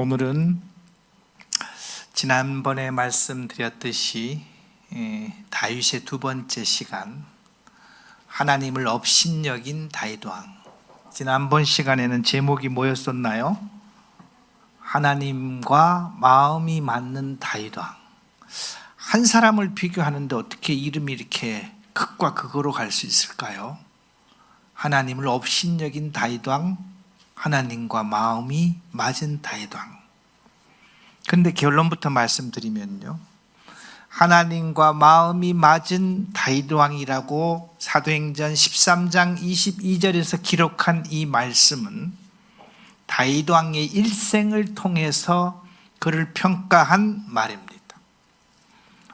오늘은 지난번에 말씀드렸듯이 다윗의 두 번째 시간, 하나님을 업신여긴 다윗왕. 지난번 시간에는 제목이 뭐였었나요? 하나님과 마음이 맞는 다윗왕. 한 사람을 비교하는데 어떻게 이름이 이렇게 극과 극으로 갈 수 있을까요? 하나님을 업신여긴 다윗왕, 하나님과 마음이 맞은 다윗왕. 그런데 결론부터 말씀드리면요, 하나님과 마음이 맞은 다윗왕이라고 사도행전 13장 22절에서 기록한 이 말씀은 다윗왕의 일생을 통해서 그를 평가한 말입니다.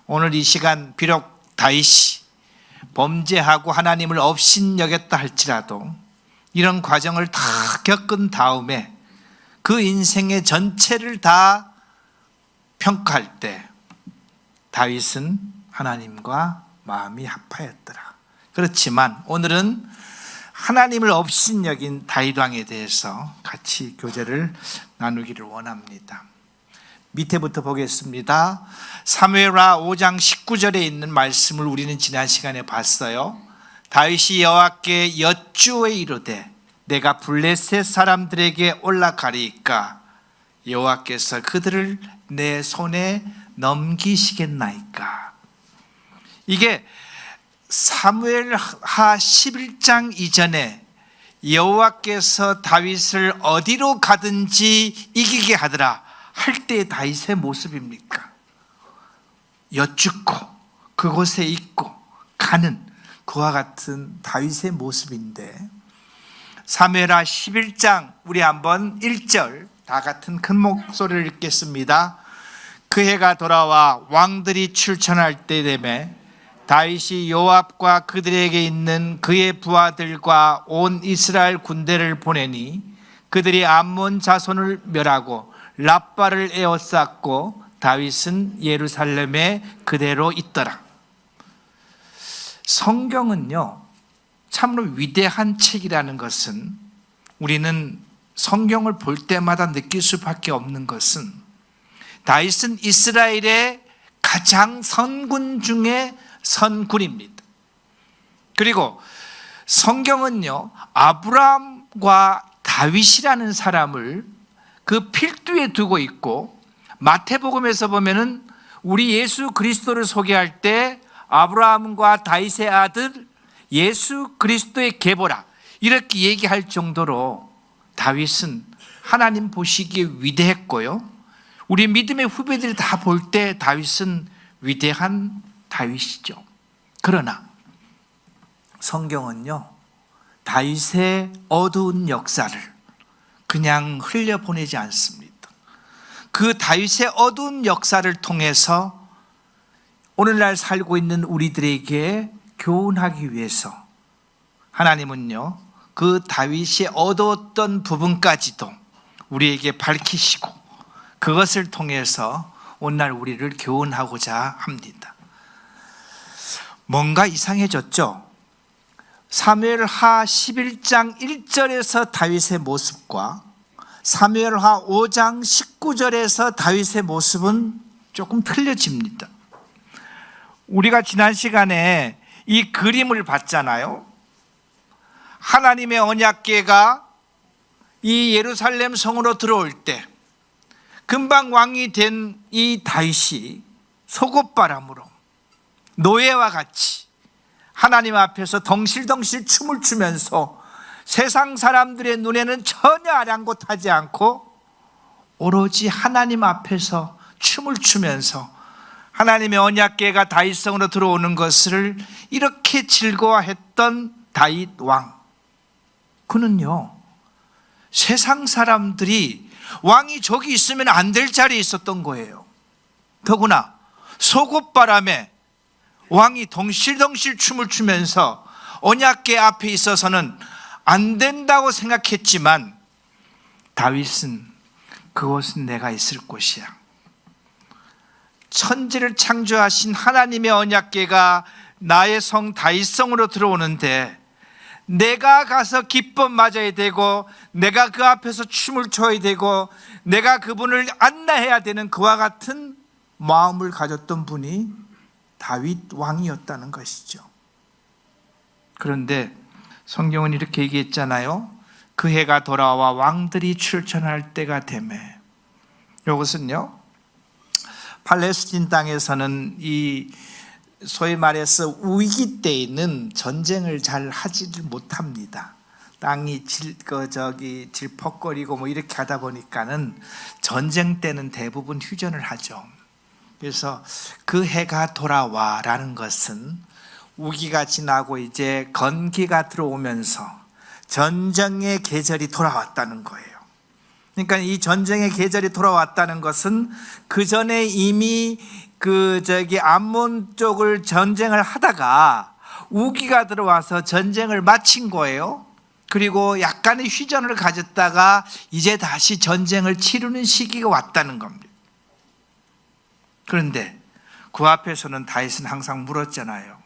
오늘 이 시간 비록 다윗이 범죄하고 하나님을 업신여겼다 할지라도 이런 과정을 다 겪은 다음에 그 인생의 전체를 다 평가할 때 다윗은 하나님과 마음이 합하였더라. 그렇지만 오늘은 하나님을 업신여긴 다윗왕에 대해서 같이 교제를 나누기를 원합니다. 밑에부터 보겠습니다. 사무엘하 5장 19절에 있는 말씀을 우리는 지난 시간에 봤어요. 다윗이 여호와께 여쭈어 이르되 내가 블레셋 사람들에게 올라가리이까 여호와께서 그들을 내 손에 넘기시겠나이까. 이게 사무엘하 11장 이전에 여호와께서 다윗을 어디로 가든지 이기게 하더라 할 때의 다윗의 모습입니까? 여쭙고 그곳에 있고 가는 그와 같은 다윗의 모습인데, 사무엘하 11장 우리 한번 1절 다 같은 큰 목소리를 읽겠습니다. 그 해가 돌아와 왕들이 출전할 때 되매 다윗이 요압과 그들에게 있는 그의 부하들과 온 이스라엘 군대를 보내니 그들이 암몬 자손을 멸하고 랍바를 에워쌌고 다윗은 예루살렘에 그대로 있더라. 성경은요, 참으로 위대한 책이라는 것은 우리는 성경을 볼 때마다 느낄 수밖에 없는 것은 다윗은 이스라엘의 가장 선군 중에 선군입니다. 그리고 성경은요, 아브라함과 다윗이라는 사람을 그 필두에 두고 있고, 마태복음에서 보면은 우리 예수 그리스도를 소개할 때 아브라함과 다윗의 아들 예수 그리스도의 계보라 이렇게 얘기할 정도로 다윗은 하나님 보시기에 위대했고요, 우리 믿음의 후배들이 다 볼 때 다윗은 위대한 다윗이죠. 그러나 성경은요, 다윗의 어두운 역사를 그냥 흘려보내지 않습니다. 그 다윗의 어두운 역사를 통해서 오늘날 살고 있는 우리들에게 교훈하기 위해서 하나님은요, 그 다윗이 어두웠던 부분까지도 우리에게 밝히시고 그것을 통해서 오늘날 우리를 교훈하고자 합니다. 뭔가 이상해졌죠? 사무엘하 11장 1절에서 다윗의 모습과 사무엘하 5장 19절에서 다윗의 모습은 조금 틀려집니다. 우리가 지난 시간에 이 그림을 봤잖아요. 하나님의 언약궤가 이 예루살렘 성으로 들어올 때 금방 왕이 된 이 다윗이 속옷바람으로 노예와 같이 하나님 앞에서 덩실덩실 춤을 추면서 세상 사람들의 눈에는 전혀 아랑곳하지 않고 오로지 하나님 앞에서 춤을 추면서 하나님의 언약궤가 다윗성으로 들어오는 것을 이렇게 즐거워했던 다윗 왕, 그는요, 세상 사람들이 왕이 저기 있으면 안 될 자리에 있었던 거예요. 더구나 속옷바람에 왕이 덩실덩실 춤을 추면서 언약궤 앞에 있어서는 안 된다고 생각했지만 다윗은 그곳은 내가 있을 곳이야. 천지를 창조하신 하나님의 언약궤가 나의 성 다윗성으로 들어오는데 내가 가서 기쁨 맞아야 되고 내가 그 앞에서 춤을 춰야 되고 내가 그분을 안내해야 되는 그와 같은 마음을 가졌던 분이 다윗 왕이었다는 것이죠. 그런데 성경은 이렇게 얘기했잖아요. 그 해가 돌아와 왕들이 출전할 때가 되매. 이것은요, 팔레스틴 땅에서는 이 소위 말해서 위기 때에는 전쟁을 잘 하지를 못합니다. 땅이 질퍽거리고 뭐 이렇게 하다 보니까는 전쟁 때는 대부분 휴전을 하죠. 그래서 그 해가 돌아와라는 것은 우기가 지나고 이제 건기가 들어오면서 전쟁의 계절이 돌아왔다는 거예요. 그러니까 이 전쟁의 계절이 돌아왔다는 것은 그 전에 이미 암몬 쪽을 전쟁을 하다가 우기가 들어와서 전쟁을 마친 거예요. 그리고 약간의 휴전을 가졌다가 이제 다시 전쟁을 치르는 시기가 왔다는 겁니다. 그런데 그 앞에서는 다윗은 항상 물었잖아요.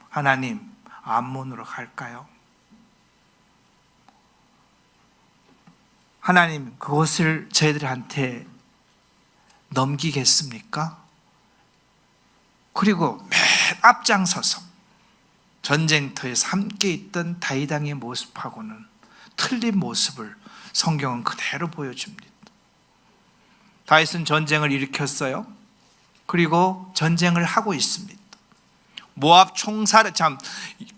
하나님, 암몬으로 갈까요? 하나님, 그것을 저희들한테 넘기겠습니까? 그리고 맨 앞장서서 전쟁터에서 함께 있던 다윗 왕의 모습하고는 틀린 모습을 성경은 그대로 보여줍니다. 다윗은 전쟁을 일으켰어요. 그리고 전쟁을 하고 있습니다. 모압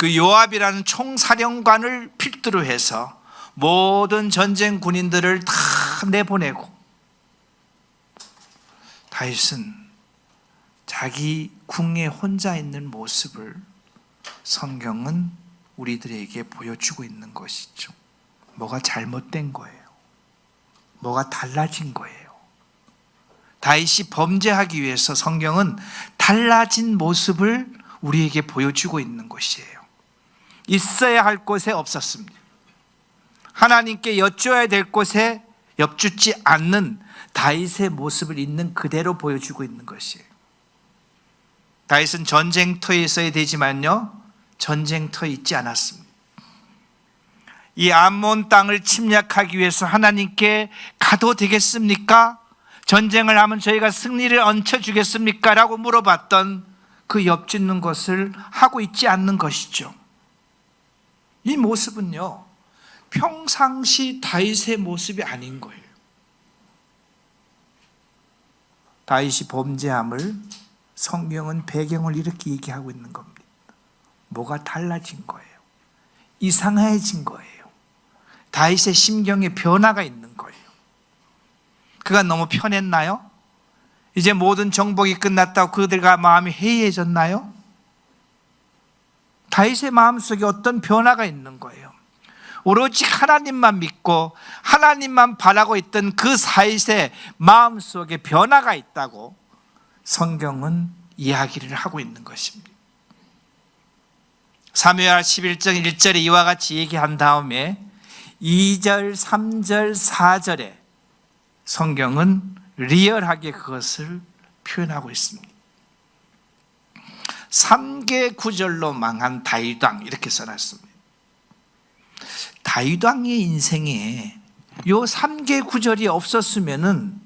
요압이라는 총사령관을 필두로 해서 모든 전쟁 군인들을 다 내보내고 다윗은 자기 궁에 혼자 있는 모습을 성경은 우리들에게 보여주고 있는 것이죠. 뭐가 잘못된 거예요? 뭐가 달라진 거예요? 다윗이 범죄하기 위해서 성경은 달라진 모습을 우리에게 보여주고 있는 것이에요. 있어야 할 곳에 없었습니다. 하나님께 여쭈어야 될 곳에 엽주지 않는 다윗의 모습을 있는 그대로 보여주고 있는 것이에요. 다윗은 전쟁터에 있어야 되지만요, 전쟁터에 있지 않았습니다. 이 암몬 땅을 침략하기 위해서 하나님께 가도 되겠습니까? 전쟁을 하면 저희가 승리를 얹혀주겠습니까? 라고 물어봤던 그 엽짓는 것을 하고 있지 않는 것이죠. 이 모습은요, 평상시 다윗의 모습이 아닌 거예요. 다윗이 범죄함을 성경은 배경을 이렇게 얘기하고 있는 겁니다. 뭐가 달라진 거예요? 이상해진 거예요. 다윗의 심경에 변화가 있는 거예요. 그가 너무 편했나요? 이제 모든 정복이 끝났다고 그들과 마음이 해이해졌나요? 다윗의 마음속에 어떤 변화가 있는 거예요. 오로지 하나님만 믿고 하나님만 바라고 있던 그 다윗의 마음속에 변화가 있다고 성경은 이야기를 하고 있는 것입니다. 사무엘 11장 1절에 이와 같이 얘기한 다음에 2절, 3절, 4절에 성경은 리얼하게 그것을 표현하고 있습니다. 3개 구절로 망한 다윗 왕, 이렇게 써놨습니다. 다윗 왕의 인생에 이 3개 구절이 없었으면은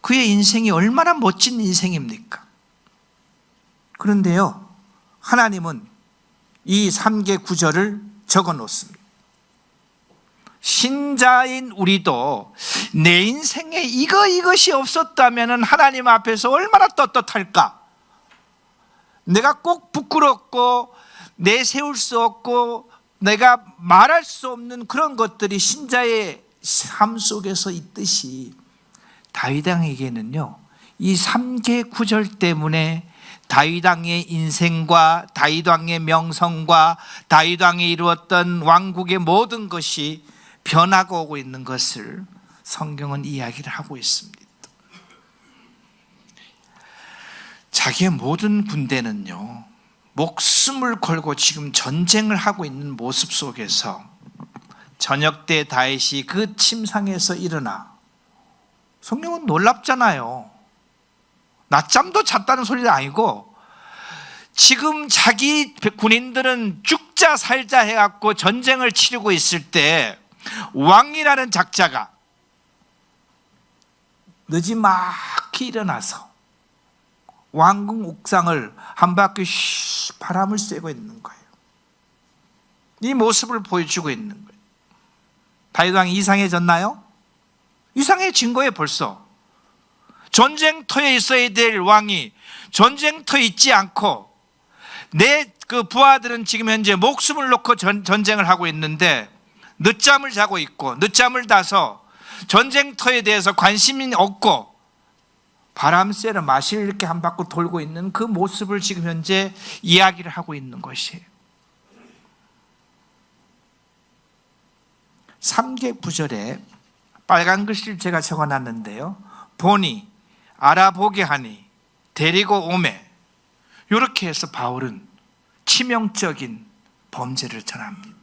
그의 인생이 얼마나 멋진 인생입니까? 그런데요, 하나님은 이 3개 구절을 적어 놓습니다. 신자인 우리도 내 인생에 이것이 없었다면 하나님 앞에서 얼마나 떳떳할까? 내가 꼭 부끄럽고 내세울 수 없고 내가 말할 수 없는 그런 것들이 신자의 삶 속에서 있듯이 다윗 왕에게는요, 이 3개 구절 때문에 다윗 왕의 인생과 다윗 왕의 명성과 다윗 왕이 이루었던 왕국의 모든 것이 변화가 오고 있는 것을 성경은 이야기를 하고 있습니다. 자기의 모든 군대는요, 목숨을 걸고 지금 전쟁을 하고 있는 모습 속에서 저녁 때 다윗이 그 침상에서 일어나, 성경은 놀랍잖아요. 낮잠도 잤다는 소리가 아니고 지금 자기 군인들은 죽자 살자 해갖고 전쟁을 치르고 있을 때 왕이라는 작자가 늦지막히 일어나서 왕궁 옥상을 한 바퀴 바람을 쐬고 있는 거예요. 이 모습을 보여주고 있는 거예요. 다윗 왕이 이상해졌나요? 이상해진 거예요. 벌써 전쟁터에 있어야 될 왕이 전쟁터에 있지 않고 내 그 부하들은 지금 현재 목숨을 놓고 전쟁을 하고 있는데 늦잠을 자고 있고 늦잠을 자서 전쟁터에 대해서 관심이 없고 바람 쐬러 마실 이렇게 한 바퀴 돌고 있는 그 모습을 지금 현재 이야기를 하고 있는 것이에요. 3개 구절에 빨간 글씨를 제가 적어놨는데요. 보니, 알아보게 하니, 데리고 오매, 이렇게 해서 바울은 치명적인 범죄를 전합니다.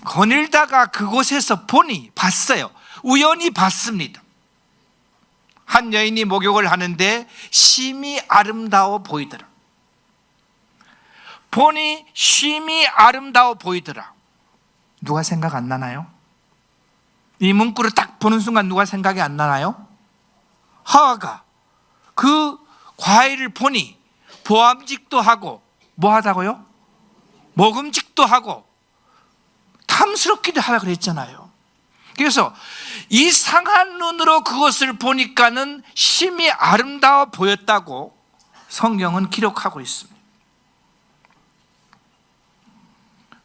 거닐다가 그곳에서 보니, 봤어요. 우연히 봤습니다. 한 여인이 목욕을 하는데 심히 아름다워 보이더라. 보니 심히 아름다워 보이더라. 누가 생각 안 나나요? 이 문구를 딱 보는 순간 누가 생각이 안 나나요? 하와가 그 과일을 보니 보암직도 하고 뭐 하다고요? 먹음직도 하고 탐스럽기도 하다 그랬잖아요. 그래서 이상한 눈으로 그것을 보니까는 심히 아름다워 보였다고 성경은 기록하고 있습니다.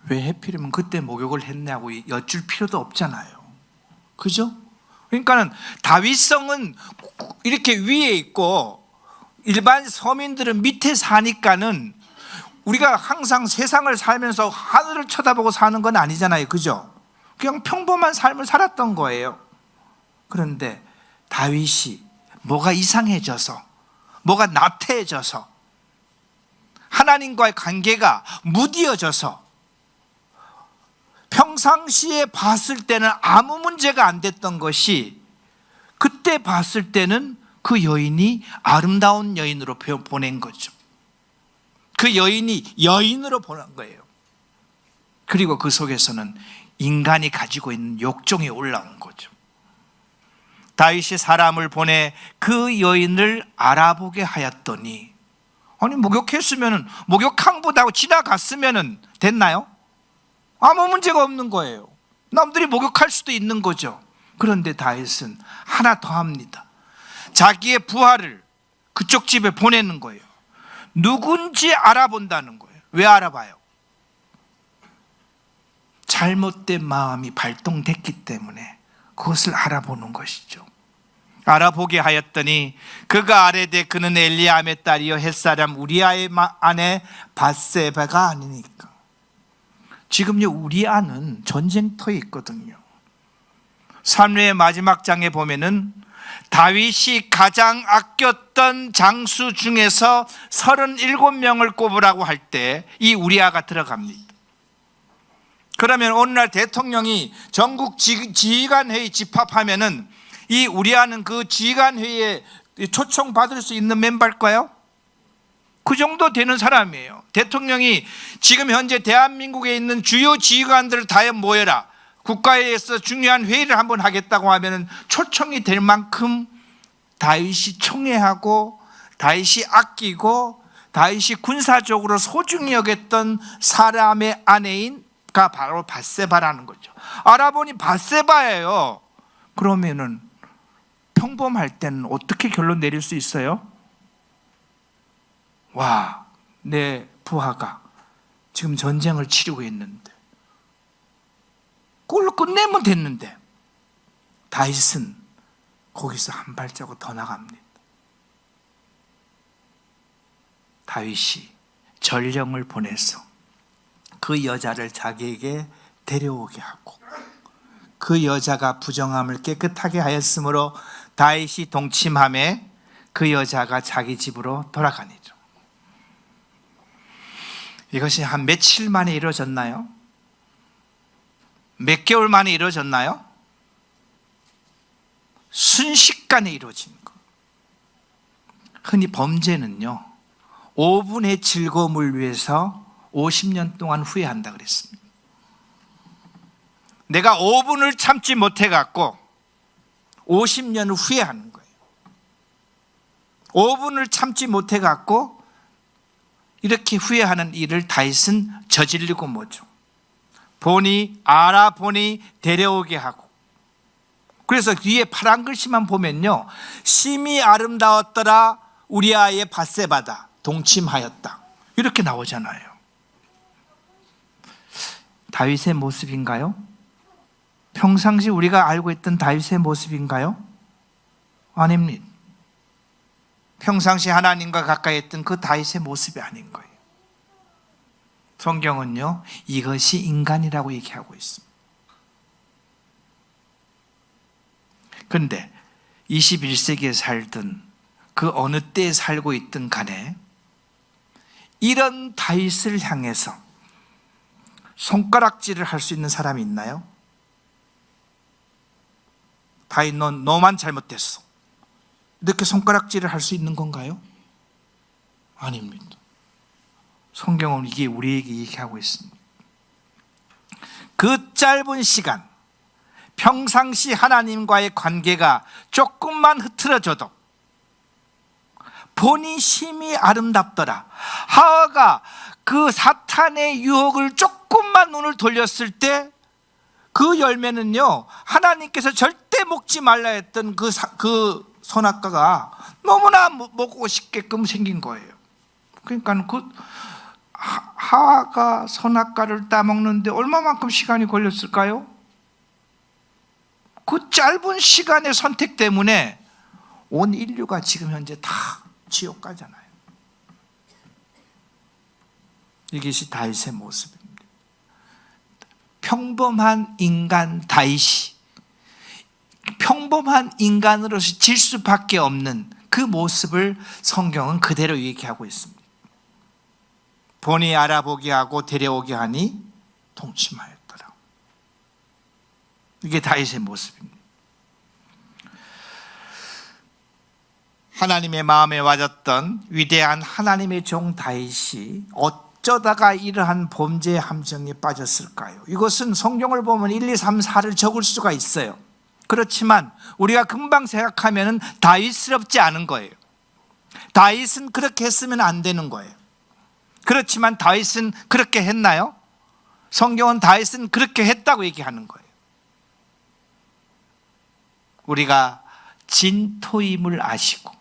왜 하필이면 그때 목욕을 했냐고 여쭐 필요도 없잖아요. 그죠? 그러니까는 다윗성은 이렇게 위에 있고 일반 서민들은 밑에 사니까는 우리가 항상 세상을 살면서 하늘을 쳐다보고 사는 건 아니잖아요. 그죠? 그냥 평범한 삶을 살았던 거예요. 그런데 다윗이 뭐가 이상해져서, 뭐가 나태해져서, 하나님과의 관계가 무디어져서 평상시에 봤을 때는 아무 문제가 안 됐던 것이 그때 봤을 때는 그 여인이 아름다운 여인으로 보낸 거죠. 그 여인이 여인으로 보낸 거예요. 그리고 그 속에서는 인간이 가지고 있는 욕정이 올라온 거죠. 다윗이 사람을 보내 그 여인을 알아보게 하였더니, 아니 목욕했으면 목욕항보다 지나갔으면 됐나요? 아무 문제가 없는 거예요. 남들이 목욕할 수도 있는 거죠. 그런데 다윗은 하나 더 합니다. 자기의 부하를 그쪽 집에 보내는 거예요. 누군지 알아본다는 거예요. 왜 알아봐요? 잘못된 마음이 발동됐기 때문에 그것을 알아보는 것이죠. 알아보게 하였더니 그가 아뢰되 그는 엘리암의 딸이요 햇사람 우리아의 아내 밧세바가 아니니까. 지금요 우리아는 전쟁터에 있거든요. 사무엘의 마지막 장에 보면은 다윗이 가장 아꼈던 장수 중에서 37명을 꼽으라고 할 때 이 우리아가 들어갑니다. 그러면 오늘날 대통령이 전국 지휘관회의 집합하면은 이 우리아는 그 지휘관회의에 초청받을 수 있는 멤버일까요? 그 정도 되는 사람이에요. 대통령이 지금 현재 대한민국에 있는 주요 지휘관들을 다 모여라, 국가에서 중요한 회의를 한번 하겠다고 하면 초청이 될 만큼 다윗이 총애하고 다윗이 아끼고 다윗이 군사적으로 소중히 여겼던 사람의 아내인가 바로 밧세바라는 거죠. 알아보니 밧세바예요. 그러면은 평범할 때는 어떻게 결론 내릴 수 있어요? 와, 내 부하가 지금 전쟁을 치르고 있는데 그걸로 끝내면 됐는데, 다윗은 거기서 한 발자국 더 나갑니다. 다윗이 전령을 보내서 그 여자를 자기에게 데려오게 하고 그 여자가 부정함을 깨끗하게 하였으므로 다윗이 동침함에 그 여자가 자기 집으로 돌아가니죠. 이것이 한 며칠 만에 이루어졌나요? 몇 개월 만에 이루어졌나요? 순식간에 이루어진 거. 흔히 범죄는요 5분의 즐거움을 위해서 50년 동안 후회한다 그랬습니다. 내가 5분을 참지 못해 갖고 50년을 후회하는 거예요. 5분을 참지 못해 갖고 이렇게 후회하는 일을 다윗은 저지르고 뭐죠? 보니 알아보니 데려오게 하고, 그래서 뒤에 파란 글씨만 보면요, 심히 아름다웠더라 우리아의 밧세바다 동침하였다 이렇게 나오잖아요. 다윗의 모습인가요? 평상시 우리가 알고 있던 다윗의 모습인가요? 아닙니다. 평상시 하나님과 가까이 했던 그 다윗의 모습이 아닌 거예요. 성경은요, 이것이 인간이라고 얘기하고 있습니다. 그런데 21세기에 살든 그 어느 때에 살고 있든 간에 이런 다윗을 향해서 손가락질을 할 수 있는 사람이 있나요? 다윗, 너만 잘못됐어, 이렇게 손가락질을 할 수 있는 건가요? 아닙니다. 성경은 이게 우리에게 얘기하고 있습니다. 그 짧은 시간, 평상시 하나님과의 관계가 조금만 흐트러져도 보니 심히 아름답더라. 하와가 그 사탄의 유혹을 조금만 눈을 돌렸을 때 그 열매는요, 하나님께서 절대 먹지 말라 했던 그 선악과가 너무나 먹고 싶게끔 생긴 거예요. 그러니까 그 하와가 선악과를 따먹는데 얼마만큼 시간이 걸렸을까요? 그 짧은 시간의 선택 때문에 온 인류가 지금 현재 다 지옥 가잖아요. 이것이 다윗의 모습입니다. 평범한 인간 다윗이 평범한 인간으로서 질 수밖에 없는 그 모습을 성경은 그대로 얘기하고 있습니다. 보니 알아보게 하고 데려오게 하니 동침하였더라. 이게 다윗의 모습입니다. 하나님의 마음에 와졌던 위대한 하나님의 종 다윗이 어쩌다가 이러한 범죄의 함정에 빠졌을까요? 이것은 성경을 보면 1, 2, 3, 4를 적을 수가 있어요. 그렇지만 우리가 금방 생각하면 다윗스럽지 않은 거예요. 다윗은 그렇게 했으면 안 되는 거예요. 그렇지만 다윗은 그렇게 했나요? 성경은 다윗은 그렇게 했다고 얘기하는 거예요. 우리가 진토임을 아시고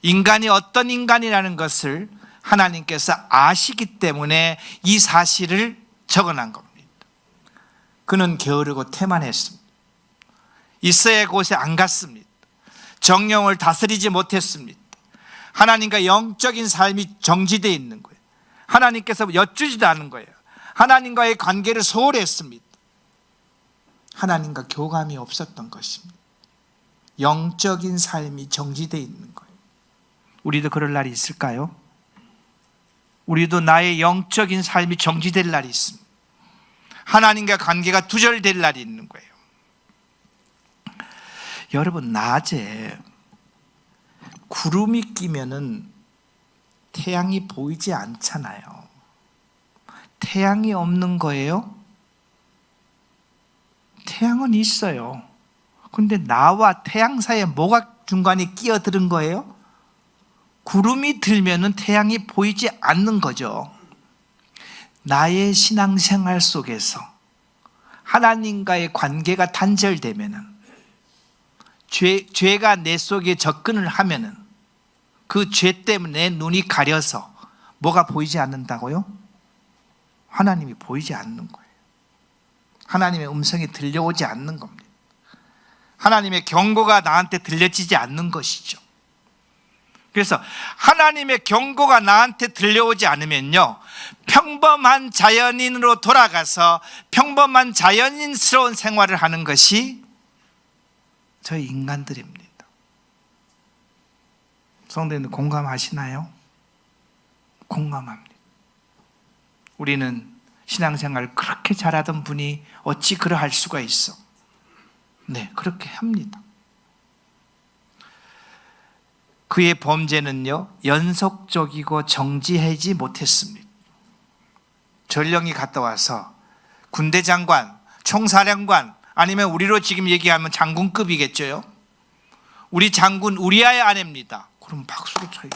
인간이 어떤 인간이라는 것을 하나님께서 아시기 때문에 이 사실을 적어놓은 겁니다. 그는 게으르고 태만했습니다. 있어야 할 곳에 안 갔습니다. 정령을 다스리지 못했습니다. 하나님과 영적인 삶이 정지되어 있는 거예요. 하나님께서 여쭈지도 않은 거예요. 하나님과의 관계를 소홀히 했습니다. 하나님과 교감이 없었던 것입니다. 영적인 삶이 정지되어 있는 거예요. 우리도 그럴 날이 있을까요? 우리도 나의 영적인 삶이 정지될 날이 있습니다. 하나님과 관계가 두절될 날이 있는 거예요. 여러분, 낮에 구름이 끼면은 태양이 보이지 않잖아요. 태양이 없는 거예요? 태양은 있어요. 근데 나와 태양 사이에 뭐가 중간에 끼어드는 거예요? 구름이 들면은 태양이 보이지 않는 거죠. 나의 신앙생활 속에서 하나님과의 관계가 단절되면은, 죄가 내 속에 접근을 하면은 그 죄 때문에 눈이 가려서 뭐가 보이지 않는다고요? 하나님이 보이지 않는 거예요. 하나님의 음성이 들려오지 않는 겁니다. 하나님의 경고가 나한테 들려지지 않는 것이죠. 그래서 하나님의 경고가 나한테 들려오지 않으면요, 평범한 자연인으로 돌아가서 평범한 자연인스러운 생활을 하는 것이 저희 인간들입니다. 성도님들 공감하시나요? 공감합니다. 우리는 신앙생활을 그렇게 잘하던 분이 어찌 그러할 수가 있어? 네, 그렇게 합니다. 그의 범죄는요 연속적이고 정지하지 못했습니다. 전령이 갔다 와서 군대 장관, 총사령관, 아니면 우리로 지금 얘기하면 장군급이겠죠. 우리 장군 우리아의 아내입니다. 그럼 박수를 쳐요.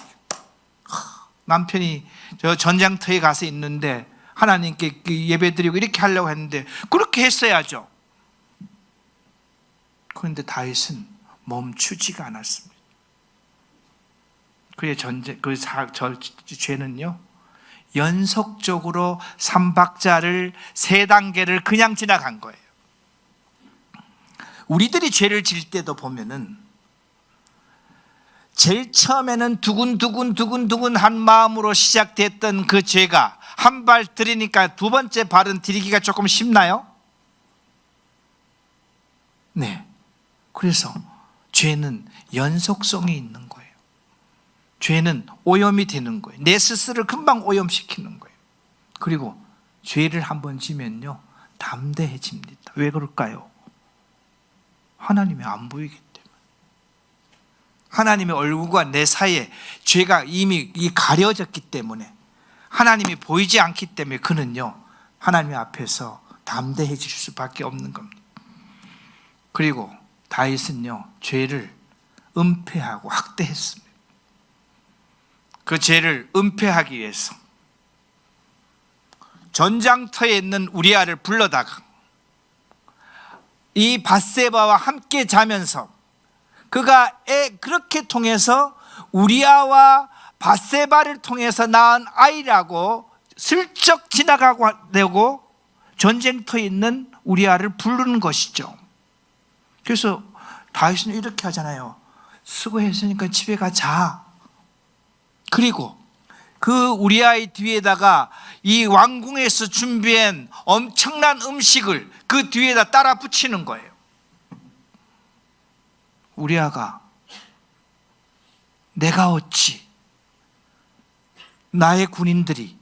남편이 저 전장터에 가서 있는데 하나님께 예배드리고 이렇게 하려고 했는데 그렇게 했어야죠. 그런데 다윗은 멈추지가 않았습니다. 그의 죄는요 연속적으로 3박자를 3단계를 그냥 지나간 거예요. 우리들이 죄를 지을 때도 보면은 제일 처음에는 두근두근 한 마음으로 시작됐던 그 죄가 한 발 들이니까 두 번째 발은 들이기가 조금 쉽나요? 네. 그래서 죄는 연속성이 있는 거예요. 죄는 오염이 되는 거예요. 내 스스로를 금방 오염시키는 거예요. 그리고 죄를 한번 지면요 담대해집니다. 왜 그럴까요? 하나님이 안 보이기 때문에. 하나님의 얼굴과 내 사이에 죄가 이미 가려졌기 때문에, 하나님이 보이지 않기 때문에 그는요 하나님 앞에서 담대해질 수밖에 없는 겁니다. 그리고 다윗은요 죄를 은폐하고 학대했습니다. 그 죄를 은폐하기 위해서 전장터에 있는 우리아를 불러다가 이 밧세바와 함께 자면서 그가 그렇게 통해서 우리아와 밧세바를 통해서 낳은 아이라고 슬쩍 지나가고 되고 전쟁터에 있는 우리아를 부르는 것이죠. 그래서 다윗은 이렇게 하잖아요. 수고했으니까 집에 가자. 그리고 그 우리아의 뒤에다가 이 왕궁에서 준비한 엄청난 음식을 그 뒤에다 따라 붙이는 거예요. 우리아가 내가 어찌 나의 군인들이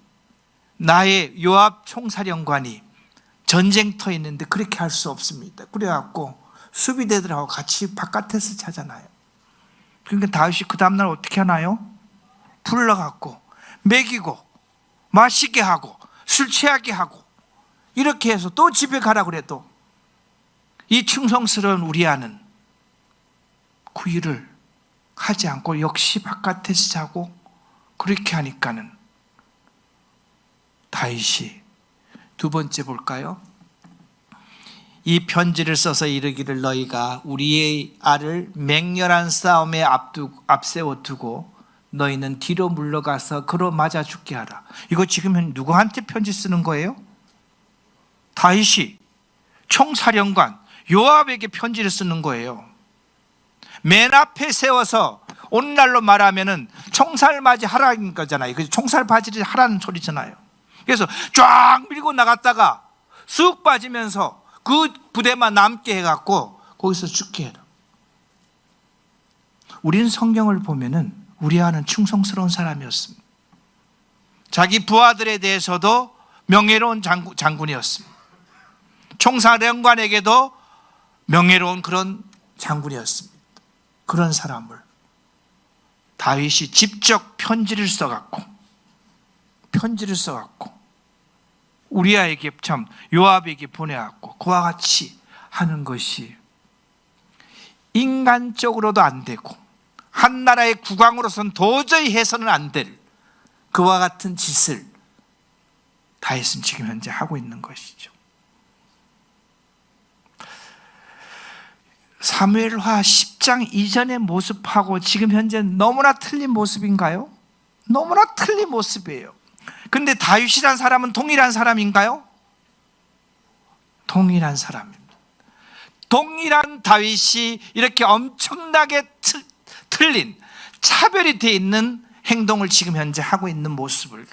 나의 요압 총사령관이 전쟁터에 있는데 그렇게 할 수 없습니다. 그래갖고 수비대들하고 같이 바깥에서 자잖아요. 그러니까 다윗이 그 다음날 어떻게 하나요? 불러갖고 먹이고 마시게 하고 술 취하게 하고 이렇게 해서 또 집에 가라 그래도 이 충성스러운 우리아는 그 일을 하지 않고 역시 바깥에서 자고 그렇게 하니까는 다윗이 두 번째 볼까요? 이 편지를 써서 이르기를 너희가 우리의 알을 맹렬한 싸움에 앞세워 두고 너희는 뒤로 물러가서 그로 맞아 죽게 하라. 이거 지금 누구한테 편지 쓰는 거예요? 다윗이 총사령관 요압에게 편지를 쓰는 거예요. 맨 앞에 세워서 오늘날로 말하면은 총살맞이 하라는 거잖아요. 총살바지를 하라는 소리잖아요. 그래서 쫙 밀고 나갔다가 쑥 빠지면서 그 부대만 남게 해갖고 거기서 죽게 해라. 우리는 성경을 보면은 우리아는 충성스러운 사람이었습니다. 자기 부하들에 대해서도 명예로운 장군이었습니다. 총사령관에게도 명예로운 그런 장군이었습니다. 그런 사람을 다윗이 직접 편지를 써갖고 우리아에게 참 요압에게 보내갖고 그와 같이 하는 것이 인간적으로도 안 되고 한 나라의 국왕으로서는 도저히 해서는 안 될 그와 같은 짓을 다윗은 지금 현재 하고 있는 것이죠. 사무엘하 10장 이전의 모습하고 지금 현재 너무나 틀린 모습인가요? 너무나 틀린 모습이에요. 근데 다윗이란 사람은 동일한 사람인가요? 동일한 사람입니다. 동일한 다윗이 이렇게 엄청나게 틀린 차별이 되어 있는 행동을 지금 현재 하고 있는 모습을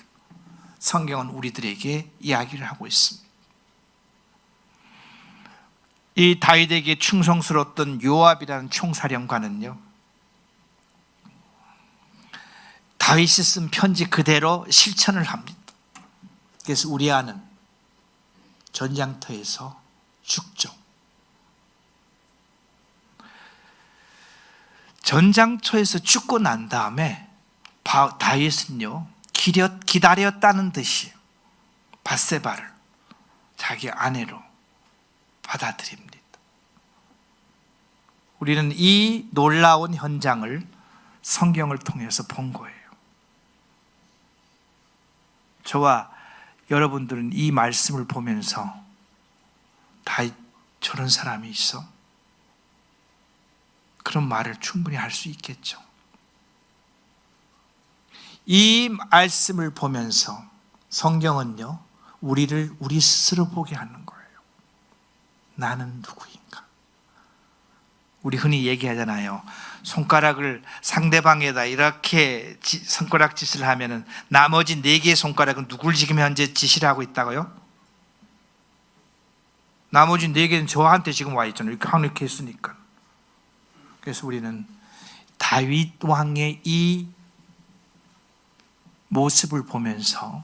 성경은 우리들에게 이야기를 하고 있습니다. 이 다윗에게 충성스러웠던 요압이라는 총사령관은요 다윗이 쓴 편지 그대로 실천을 합니다. 그래서 우리아는 전장터에서 죽죠. 전장터에서 죽고 난 다음에 다윗은요, 기다렸다는 듯이 밧세바를 자기 아내로 받아들입니다. 우리는 이 놀라운 현장을 성경을 통해서 본 거예요. 저와 여러분들은 이 말씀을 보면서 다윗 저런 사람이 있어? 그런 말을 충분히 할 수 있겠죠. 이 말씀을 보면서 성경은요, 우리를 우리 스스로 보게 하는 거예요. 나는 누구인가? 우리 흔히 얘기하잖아요. 손가락을 상대방에다 이렇게 손가락 짓을 하면은 나머지 4개의 손가락은 누굴 지금 현재 지시를 하고 있다고요? 나머지 4개는 저한테 지금 와 있잖아요. 이렇게 했으니까. 그래서 우리는 다윗 왕의 이 모습을 보면서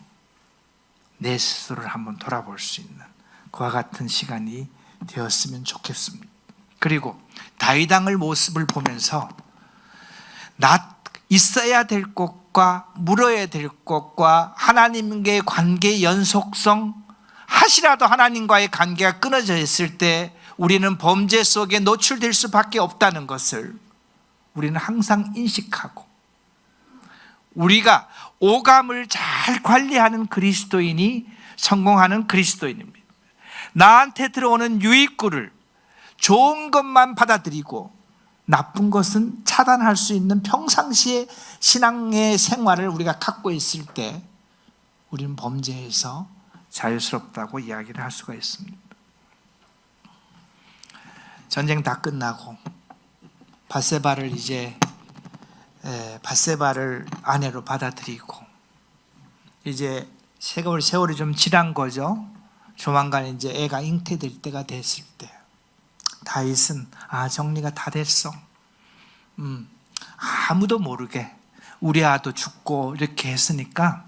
내 스스로를 한번 돌아볼 수 있는 그와 같은 시간이 되었으면 좋겠습니다. 그리고 다윗 왕의 모습을 보면서 있어야 될 것과 물어야 될 것과 하나님과의 관계의 연속성, 하시라도 하나님과의 관계가 끊어져 있을 때 우리는 범죄 속에 노출될 수밖에 없다는 것을 우리는 항상 인식하고, 우리가 오감을 잘 관리하는 그리스도인이 성공하는 그리스도인입니다. 나한테 들어오는 유익구를 좋은 것만 받아들이고 나쁜 것은 차단할 수 있는 평상시의 신앙의 생활을 우리가 갖고 있을 때 우리는 범죄에서 자유스럽다고 이야기를 할 수가 있습니다. 전쟁 다 끝나고 밧세바를 아내로 받아들이고 이제 세월이 좀 지난 거죠. 조만간 이제 애가 잉태될 때가 됐을 때 다윗은 정리가 다 됐어. 아무도 모르게 우리아도 죽고 이렇게 했으니까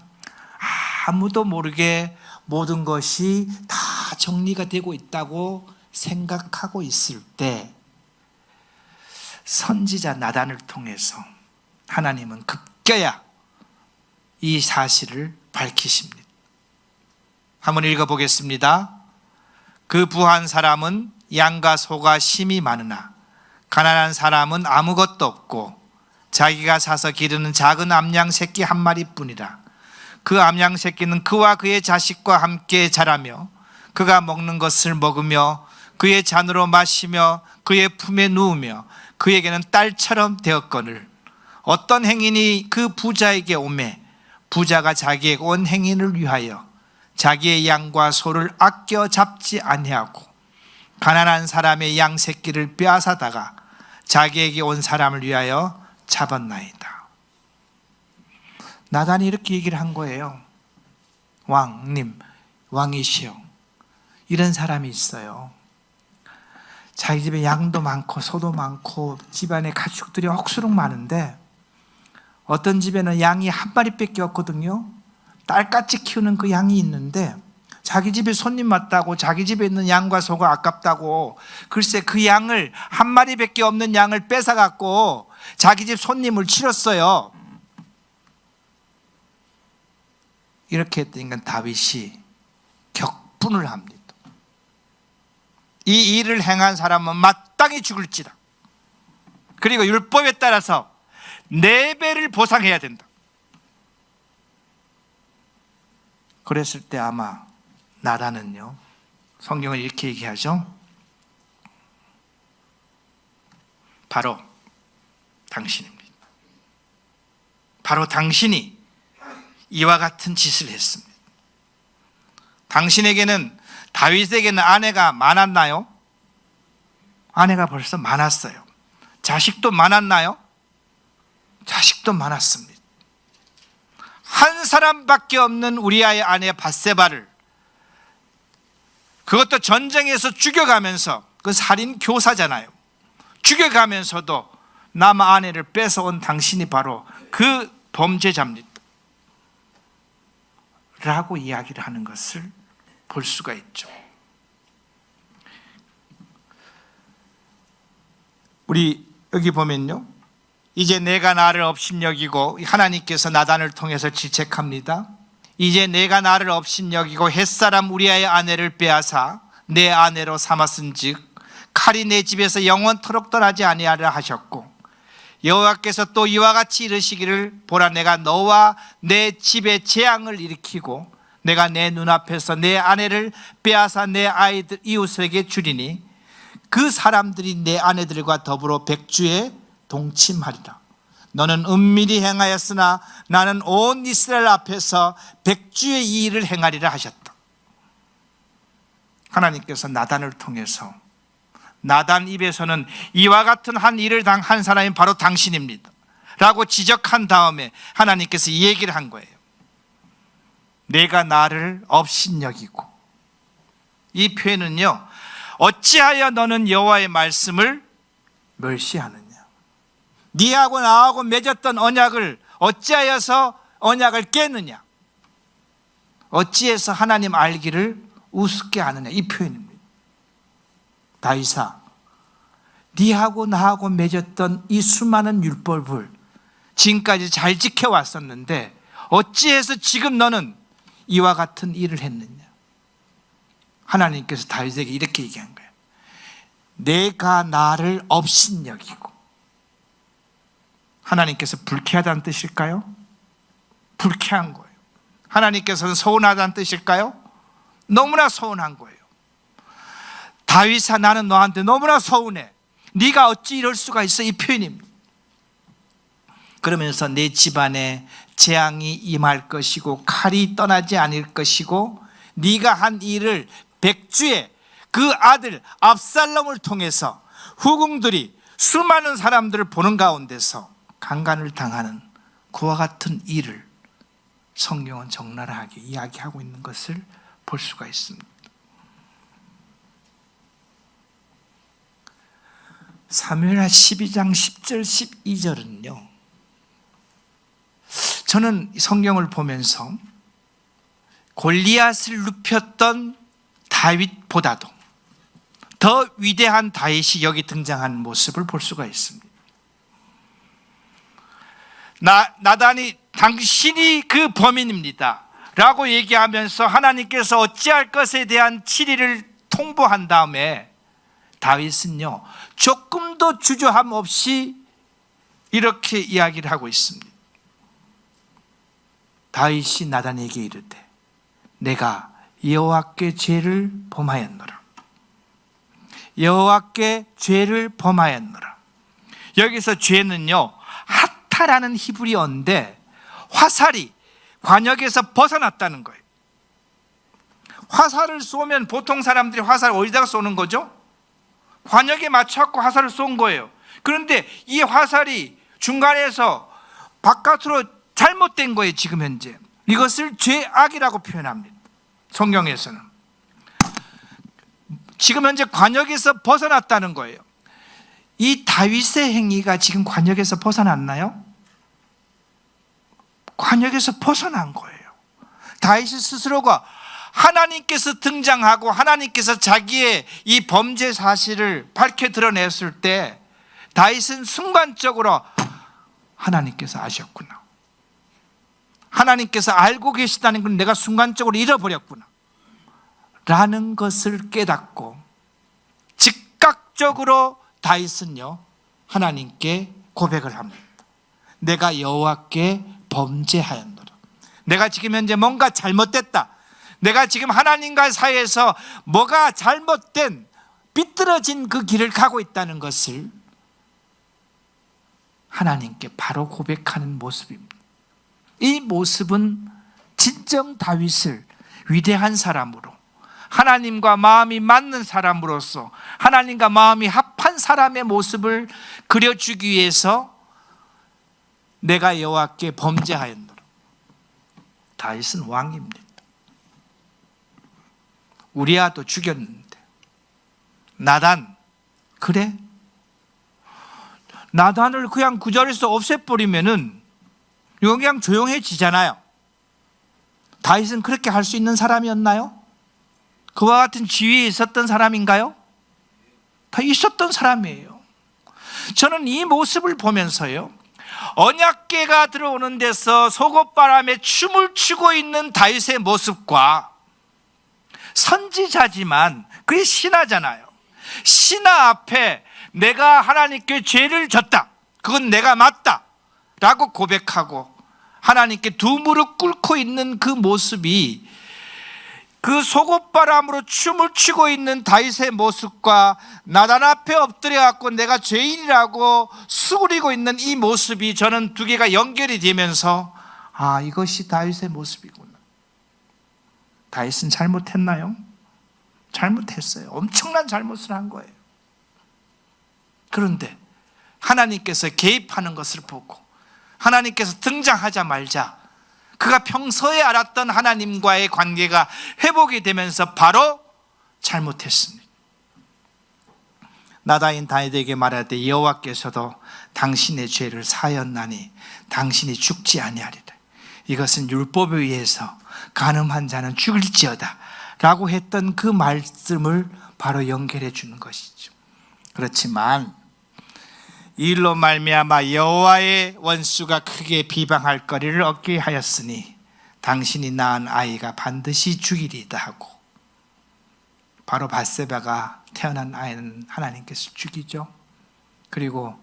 아무도 모르게 모든 것이 다 정리가 되고 있다고 생각하고 있을 때 선지자 나단을 통해서 하나님은 급겨야 이 사실을 밝히십니다. 한번 읽어보겠습니다. 그 부한 사람은 양과 소가 심이 많으나 가난한 사람은 아무것도 없고 자기가 사서 기르는 작은 암양 새끼 한 마리뿐이라. 그 암양 새끼는 그와 그의 자식과 함께 자라며 그가 먹는 것을 먹으며 그의 잔으로 마시며 그의 품에 누우며 그에게는 딸처럼 되었거늘 어떤 행인이 그 부자에게 오매 부자가 자기의 온 행인을 위하여 자기의 양과 소를 아껴 잡지 아니하고 가난한 사람의 양 새끼를 빼앗아다가 자기에게 온 사람을 위하여 잡았나이다. 나단이 이렇게 얘기를 한 거예요. 왕님, 왕이시여, 이런 사람이 있어요. 자기 집에 양도 많고 소도 많고 집안에 가축들이 억수로 많은데 어떤 집에는 양이 한 마리밖에 없거든요. 딸같이 키우는 그 양이 있는데 자기 집에 손님 왔다고 자기 집에 있는 양과 소가 아깝다고 글쎄 그 양을 한 마리밖에 없는 양을 뺏어갖고 자기 집 손님을 치렀어요. 이렇게 했더니 다윗이 격분을 합니다. 이 일을 행한 사람은 마땅히 죽을지다. 그리고 율법에 따라서 4배를 보상해야 된다. 그랬을 때 아마 나단은요, 성경은 이렇게 얘기하죠. 바로 당신입니다. 바로 당신이 이와 같은 짓을 했습니다. 당신에게는, 다윗에게는 아내가 많았나요? 아내가 벌써 많았어요. 자식도 많았나요? 자식도 많았습니다. 한 사람밖에 없는 우리아의 아내 밧세바를, 그것도 전쟁에서 죽여가면서, 그 살인 교사잖아요. 죽여가면서도 남 아내를 뺏어온 당신이 바로 그 범죄자입니다 라고 이야기를 하는 것을 볼 수가 있죠. 우리 여기 보면요, 이제 내가 나를 업신여기고, 하나님께서 나단을 통해서 질책합니다. 이제 내가 나를 업신여기고 햇사람 우리아의 아내를 빼앗아 내 아내로 삼았은즉 칼이 내 집에서 영원토록 떠나지 아니하리라 하셨고, 여호와께서 또 이와 같이 이르시기를 보라, 내가 너와 내 집에 재앙을 일으키고 내가 내 눈앞에서 내 아내를 빼앗아 내 아이들 이웃에게 주리니 그 사람들이 내 아내들과 더불어 백주에 동침하리라. 너는 은밀히 행하였으나 나는 온 이스라엘 앞에서 백주의 이 일을 행하리라 하셨다. 하나님께서 나단을 통해서, 나단 입에서는 이와 같은 한 일을 당한 사람이 바로 당신입니다 라고 지적한 다음에 하나님께서 이 얘기를 한 거예요. 내가 나를 업신여기고. 이 표현은요, 어찌하여 너는 여호와의 말씀을 멸시하느냐, 네하고 나하고 맺었던 언약을 어찌하여서 언약을 깨느냐, 어찌해서 하나님 알기를 우습게 하느냐, 이 표현입니다. 다윗아, 네하고 나하고 맺었던 이 수많은 율법을 지금까지 잘 지켜왔었는데 어찌해서 지금 너는 이와 같은 일을 했느냐. 하나님께서 다윗에게 이렇게 얘기한 거예요. 내가 나를 업신여기고. 하나님께서 불쾌하다는 뜻일까요? 불쾌한 거예요. 하나님께서는 서운하다는 뜻일까요? 너무나 서운한 거예요. 다윗아, 나는 너한테 너무나 서운해. 네가 어찌 이럴 수가 있어, 이 표현입니다. 그러면서 내 집안에 재앙이 임할 것이고 칼이 떠나지 않을 것이고 네가 한 일을 백주에 그 아들 압살롬을 통해서 후궁들이 수많은 사람들을 보는 가운데서 강간을 당하는 그와 같은 일을 성경은 적나라하게 이야기하고 있는 것을 볼 수가 있습니다. 사무엘하 12장 10절 12절은요, 저는 성경을 보면서 골리앗을 눕혔던 다윗보다도 더 위대한 다윗이 여기 등장하는 모습을 볼 수가 있습니다. 나단이 당신이 그 범인입니다 라고 얘기하면서 하나님께서 어찌할 것에 대한 치리를 통보한 다음에 다윗은요, 조금도 주저함 없이 이렇게 이야기를 하고 있습니다. 다윗이 나단에게 이르되 내가 여호와께 죄를 범하였노라. 여호와께 죄를 범하였노라. 여기서 죄는요, 하타라는 히브리어인데 화살이 관역에서 벗어났다는 거예요. 화살을 쏘면 보통 사람들이 화살을 어디다가 쏘는 거죠? 관역에 맞춰서 화살을 쏜 거예요. 그런데 이 화살이 중간에서 바깥으로 잘못된 거예요. 지금 현재 이것을 죄악이라고 표현합니다. 성경에서는 지금 현재 관역에서 벗어났다는 거예요. 이 다윗의 행위가 지금 관역에서 벗어났나요? 관역에서 벗어난 거예요. 다윗 스스로가 하나님께서 등장하고 하나님께서 자기의 이 범죄 사실을 밝혀 드러냈을 때 다윗은 순간적으로 하나님께서 아셨구나, 하나님께서 알고 계시다는 걸 내가 순간적으로 잃어버렸구나 라는 것을 깨닫고 즉각적으로 다윗은요, 하나님께 고백을 합니다. 내가 여호와께 범죄하였노라. 내가 지금 현재 뭔가 잘못됐다. 내가 지금 하나님과 사이에서 뭐가 잘못된 삐뚤어진 그 길을 가고 있다는 것을 하나님께 바로 고백하는 모습입니다. 이 모습은 진정 다윗을 위대한 사람으로, 하나님과 마음이 맞는 사람으로서 하나님과 마음이 합한 사람의 모습을 그려주기 위해서 내가 여호와께 범죄하였노라. 다윗은 왕입니다. 우리아도 죽였는데 나단, 그래? 나단을 그냥 그 자리에서 없애버리면은 이건 그냥 조용해지잖아요. 다윗은 그렇게 할 수 있는 사람이었나요? 그와 같은 지위에 있었던 사람인가요? 다 있었던 사람이에요. 저는 이 모습을 보면서요, 언약궤가 들어오는 데서 속옷바람에 춤을 추고 있는 다윗의 모습과 선지자지만 그게 신하잖아요. 신하 앞에 내가 하나님께 죄를 졌다, 그건 내가 맞다 라고 고백하고 하나님께 두 무릎 꿇고 있는 그 모습이 그 속옷바람으로 춤을 추고 있는 다윗의 모습과 나단 앞에 엎드려 갖고 내가 죄인이라고 수그리고 있는 이 모습이, 저는 두 개가 연결이 되면서 이것이 다윗의 모습이구나. 다윗은 잘못했나요? 잘못했어요. 엄청난 잘못을 한 거예요. 그런데 하나님께서 개입하는 것을 보고 하나님께서 등장하자마자 그가 평소에 알았던 하나님과의 관계가 회복이 되면서 바로 잘못했습니다. 나다인 다윗에게 말할 때 여호와께서도 당신의 죄를 사하였나니 당신이 죽지 아니하리라. 이것은 율법에 의해서 간음한 자는 죽을지어다 라고 했던 그 말씀을 바로 연결해 주는 것이죠. 그렇지만 이 일로 말미암아 여호와의 원수가 크게 비방할 거리를 얻게 하였으니 당신이 낳은 아이가 반드시 죽이리이다 하고, 바로 밧세바가 태어난 아이는 하나님께서 죽이죠. 그리고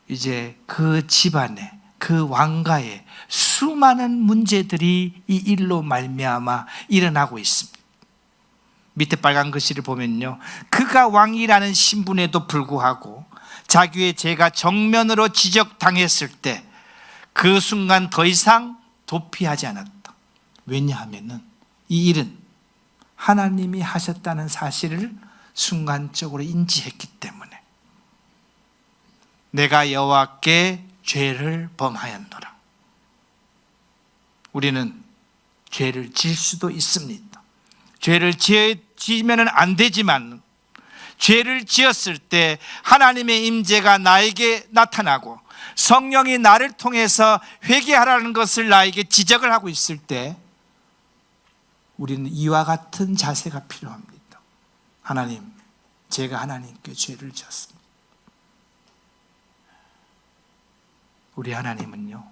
이제 그 집안에, 그 왕가에 수많은 문제들이 이 일로 말미암아 일어나고 있습니다. 밑에 빨간 글씨를 보면요, 그가 왕이라는 신분에도 불구하고 자기의 죄가 정면으로 지적당했을 때 그 순간 더 이상 도피하지 않았다. 왜냐하면 이 일은 하나님이 하셨다는 사실을 순간적으로 인지했기 때문에, 내가 여호와께 죄를 범하였노라. 우리는 죄를 지을 수도 있습니다. 죄를 지으면 안 되지만 죄를 지었을 때 하나님의 임재가 나에게 나타나고 성령이 나를 통해서 회개하라는 것을 나에게 지적을 하고 있을 때 우리는 이와 같은 자세가 필요합니다. 하나님, 제가 하나님께 죄를 지었습니다. 우리 하나님은요,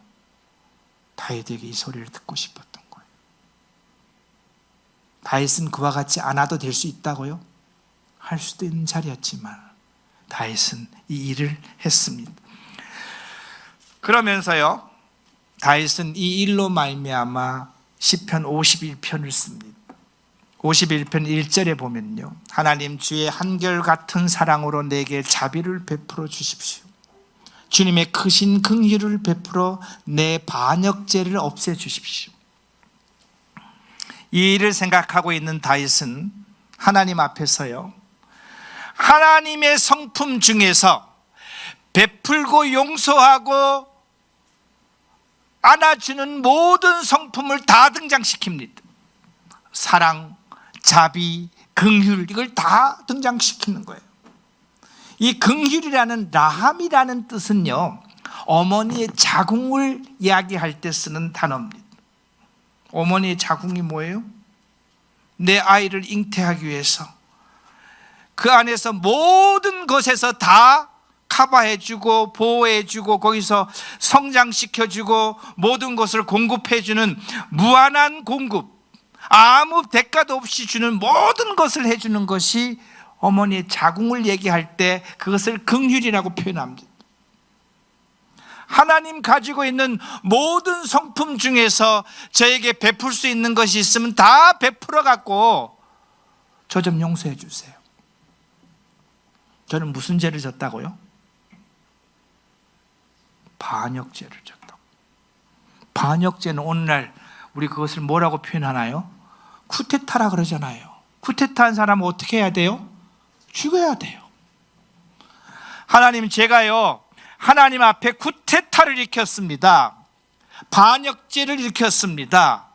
다윗에게 이 소리를 듣고 싶었던 거예요. 다윗은 그와 같이 않아도 될 수 있다고요? 할 수도 있는 자리였지만 다윗은 이 일을 했습니다. 그러면서요, 다윗은 이 일로 말미암아 시편 51편을 씁니다. 51편 1절에 보면요, 하나님, 주의 한결같은 사랑으로 내게 자비를 베풀어 주십시오. 주님의 크신 긍휼을 베풀어 내 반역죄를 없애 주십시오. 이 일을 생각하고 있는 다윗은 하나님 앞에서요, 하나님의 성품 중에서 베풀고 용서하고 안아주는 모든 성품을 다 등장시킵니다. 사랑, 자비, 긍휼, 이걸 다 등장시키는 거예요. 이 긍휼이라는, 라함이라는 뜻은요, 어머니의 자궁을 이야기할 때 쓰는 단어입니다. 어머니의 자궁이 뭐예요? 내 아이를 잉태하기 위해서 그 안에서 모든 것에서 다 커버해주고 보호해주고 거기서 성장시켜주고 모든 것을 공급해주는 무한한 공급, 아무 대가도 없이 주는 모든 것을 해주는 것이 어머니의 자궁을 얘기할 때 그것을 긍휼이라고 표현합니다. 하나님 가지고 있는 모든 성품 중에서 저에게 베풀 수 있는 것이 있으면 다 베풀어 갖고 저 좀 용서해 주세요. 저는 무슨 죄를 졌다고요? 반역죄를 졌다고. 반역죄는 오늘날 우리 그것을 뭐라고 표현하나요? 쿠데타라 그러잖아요. 쿠데타한 사람은 어떻게 해야 돼요? 죽여야 돼요. 하나님, 제가요, 하나님 앞에 쿠데타를 일으켰습니다. 반역죄를 일으켰습니다.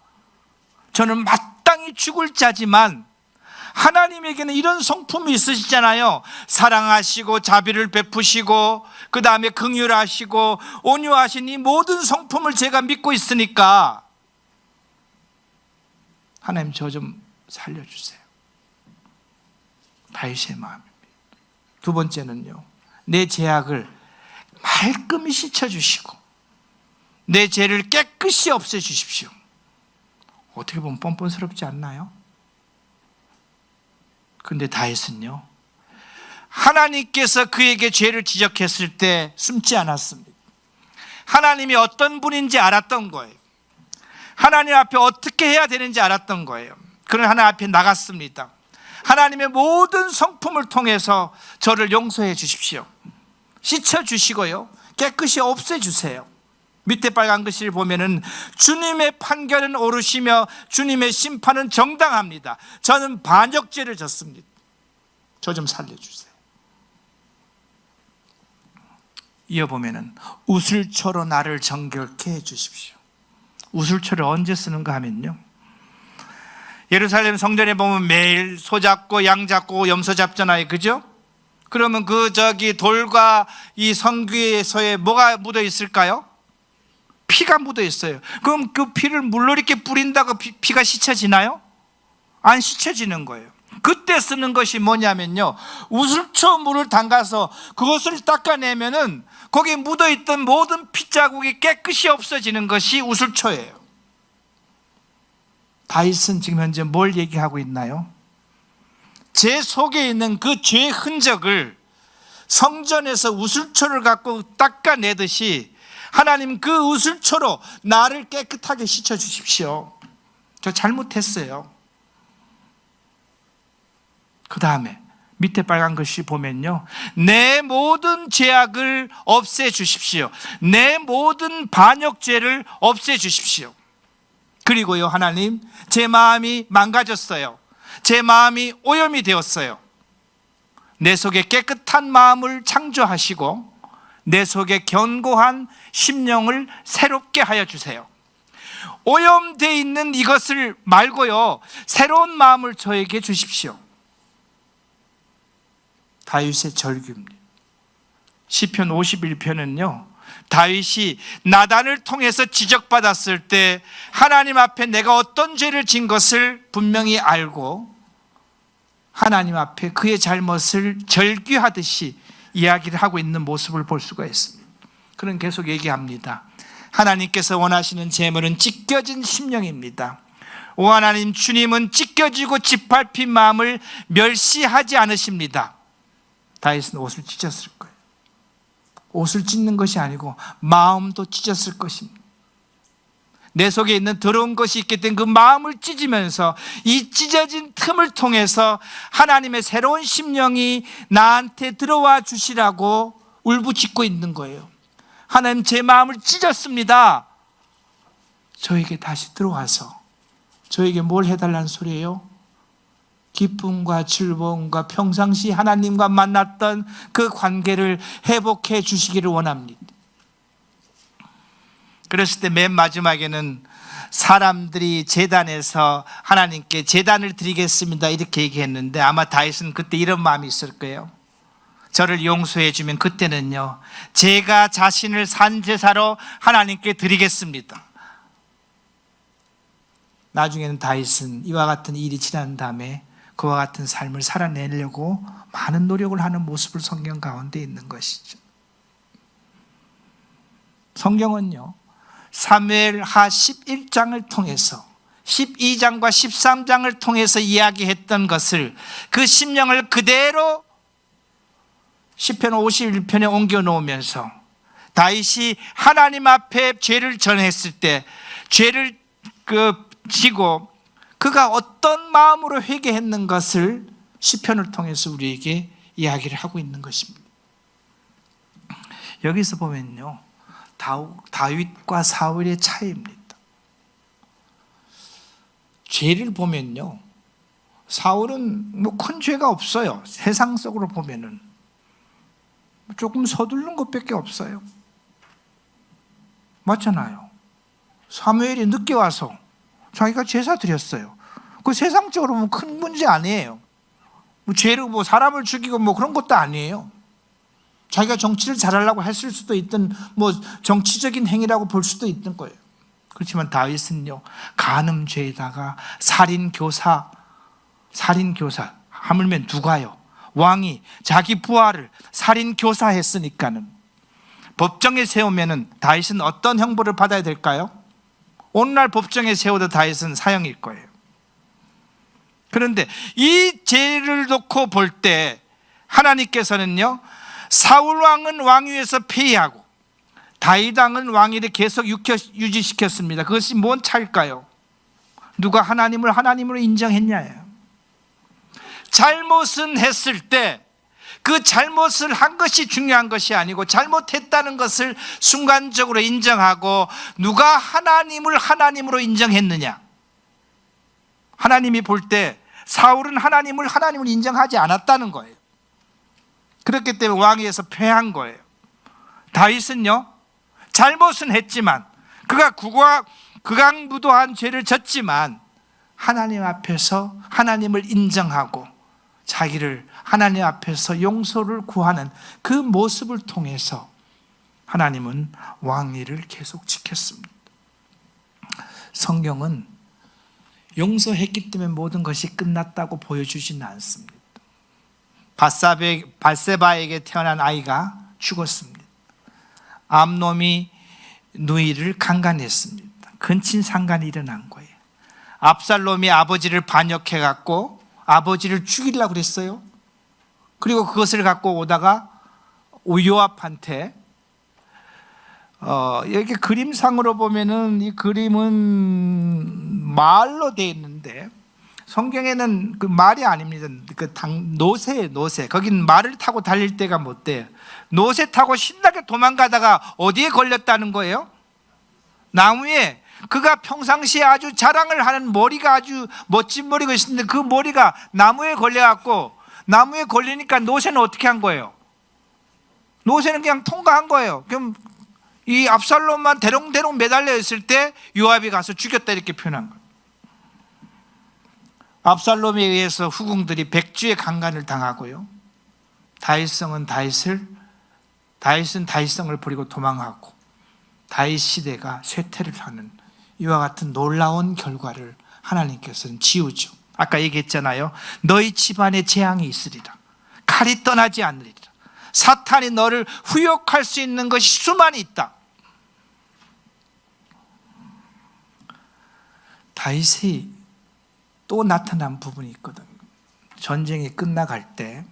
저는 마땅히 죽을 자지만 하나님에게는 이런 성품이 있으시잖아요. 사랑하시고 자비를 베푸시고 그 다음에 긍휼하시고 온유하신 이 모든 성품을 제가 믿고 있으니까 하나님, 저 좀 살려주세요. 다윗의 마음입니다. 두 번째는요, 내 죄악을 말끔히 씻어주시고 내 죄를 깨끗이 없애주십시오. 어떻게 보면 뻔뻔스럽지 않나요? 그런데 다윗은요, 하나님께서 그에게 죄를 지적했을 때 숨지 않았습니다. 하나님이 어떤 분인지 알았던 거예요. 하나님 앞에 어떻게 해야 되는지 알았던 거예요. 그런 하나님 앞에 나갔습니다. 하나님의 모든 성품을 통해서 저를 용서해 주십시오. 씻어주시고요, 깨끗이 없애주세요. 밑에 빨간 글씨를 보면은 주님의 판결은 옳으시며 주님의 심판은 정당합니다. 저는 반역죄를 졌습니다. 저 좀 살려주세요. 이어보면은 우슬초로 나를 정결케 해주십시오. 우슬초를 언제 쓰는가 하면요, 예루살렘 성전에 보면 매일 소 잡고 양 잡고 염소 잡잖아요, 그죠? 그러면 돌과 이 성귀에서에 뭐가 묻어 있을까요? 피가 묻어 있어요. 그럼 그 피를 물로 이렇게 뿌린다고 피가 씻혀지나요? 안 씻혀지는 거예요. 그때 쓰는 것이 뭐냐면요, 우슬초 물을 담가서 그것을 닦아내면은 거기에 묻어있던 모든 핏자국이 깨끗이 없어지는 것이 우슬초예요. 다윗은 지금 현재 뭘 얘기하고 있나요? 제 속에 있는 그 죄의 흔적을 성전에서 우슬초를 갖고 닦아내듯이 하나님 그 우슬초로 나를 깨끗하게 씻어주십시오. 저 잘못했어요. 그 다음에 밑에 빨간 글씨 보면요, 내 모든 죄악을 없애주십시오. 내 모든 반역죄를 없애주십시오. 그리고요, 하나님, 제 마음이 망가졌어요. 제 마음이 오염이 되었어요. 내 속에 깨끗한 마음을 창조하시고 내 속에 견고한 심령을 새롭게 하여 주세요. 오염되어 있는 이것을 말고요, 새로운 마음을 저에게 주십시오. 다윗의 절규입니다. 시편 51편은요, 다윗이 나단을 통해서 지적받았을 때 하나님 앞에 내가 어떤 죄를 진 것을 분명히 알고 하나님 앞에 그의 잘못을 절규하듯이 이야기를 하고 있는 모습을 볼 수가 있습니다. 그는 계속 얘기합니다. 하나님께서 원하시는 제물은 찢겨진 심령입니다. 오 하나님, 주님은 찢겨지고 짓밟힌 마음을 멸시하지 않으십니다. 다윗은 옷을 찢었을 거예요. 옷을 찢는 것이 아니고 마음도 찢었을 것입니다. 내 속에 있는 더러운 것이 있기 때문에 그 마음을 찢으면서 이 찢어진 틈을 통해서 하나님의 새로운 심령이 나한테 들어와 주시라고 울부짖고 있는 거예요. 하나님, 제 마음을 찢었습니다. 저에게 다시 들어와서 저에게 뭘 해달라는 소리예요? 기쁨과 즐거움과 평상시 하나님과 만났던 그 관계를 회복해 주시기를 원합니다. 그랬을 때 맨 마지막에는 사람들이 제단에서 하나님께 제단을 드리겠습니다 이렇게 얘기했는데, 아마 다윗은 그때 이런 마음이 있을 거예요. 저를 용서해 주면 그때는요, 제가 자신을 산제사로 하나님께 드리겠습니다. 나중에는 다윗은 이와 같은 일이 지난 다음에 그와 같은 삶을 살아내려고 많은 노력을 하는 모습을 성경 가운데 있는 것이죠. 성경은요, 사무엘하 11장을 통해서 12장과 13장을 통해서 이야기했던 것을, 그 심령을 그대로 시편 51편에 옮겨 놓으면서 다윗이 하나님 앞에 죄를 전했을 때 죄를 지고 그가 어떤 마음으로 회개했는 것을 시편을 통해서 우리에게 이야기를 하고 있는 것입니다. 여기서 보면요, 다윗과 사울의 차이입니다. 죄를 보면요, 사울은 뭐 큰 죄가 없어요. 세상 속으로 보면은 조금 서두른 것밖에 없어요. 맞잖아요. 사무엘이 늦게 와서 자기가 제사 드렸어요. 그 세상적으로 보면 큰 문제 아니에요. 뭐 죄를 뭐 사람을 죽이고 뭐 그런 것도 아니에요. 자기가 정치를 잘하려고 했을 수도 있던 뭐 정치적인 행위라고 볼 수도 있는 거예요. 그렇지만 다윗은요, 간음죄에다가 살인교사, 하물며 누가요? 왕이 자기 부하를 살인교사했으니까는 법정에 세우면은 다윗은 어떤 형벌을 받아야 될까요? 오늘날 법정에 세워도 다윗은 사형일 거예요. 그런데 이 죄를 놓고 볼 때 하나님께서는요, 사울 왕은 왕위에서 폐위하고 다윗 왕은 왕위를 계속 유지시켰습니다. 그것이 뭔 차일까요? 누가 하나님을 하나님으로 인정했냐예요. 잘못은 했을 때 그 잘못을 한 것이 중요한 것이 아니고 잘못했다는 것을 순간적으로 인정하고 누가 하나님을 하나님으로 인정했느냐. 하나님이 볼 때 사울은 하나님을 하나님으로 인정하지 않았다는 거예요. 그렇기 때문에 왕위에서 폐한 거예요. 다윗은요, 잘못은 했지만 그가 극악무도한 죄를 졌지만 하나님 앞에서 하나님을 인정하고 자기를 하나님 앞에서 용서를 구하는 그 모습을 통해서 하나님은 왕위를 계속 지켰습니다. 성경은 용서했기 때문에 모든 것이 끝났다고 보여주지는 않습니다. 밧세바에게 태어난 아이가 죽었습니다. 암놈이 누이를 강간했습니다. 근친상간이 일어난 거예요. 압살롬이 아버지를 반역해 갖고 아버지를 죽이려고 그랬어요. 그리고 그것을 갖고 오다가 요압한테 여기 그림상으로 보면은 이 그림은 말로 되어 있는데 성경에는 그 말이 아닙니다. 그 노새. 거긴 말을 타고 달릴 때가 못 돼요. 노새 타고 신나게 도망가다가 어디에 걸렸다는 거예요? 나무에. 그가 평상시에 아주 자랑을 하는 머리가 아주 멋진 머리가 있었는데 그 머리가 나무에 걸려갖고 나무에 걸리니까 노새는 어떻게 한 거예요? 노새는 그냥 통과한 거예요. 그럼 이 압살롬만 대롱대롱 매달려 있을 때 요압이 가서 죽였다 이렇게 표현한 거예요. 압살롬에 의해서 후궁들이 백주의 강간을 당하고요. 다윗은 다윗성을 버리고 도망하고 다윗 시대가 쇠퇴를 하는 이와 같은 놀라운 결과를 하나님께서는 지우죠. 아까 얘기했잖아요. 너희 집안에 재앙이 있으리라. 칼이 떠나지 않으리라. 사탄이 너를 후욕할 수 있는 것이 수많이 있다. 다윗이 또 나타난 부분이 있거든요. 전쟁이 끝나갈 때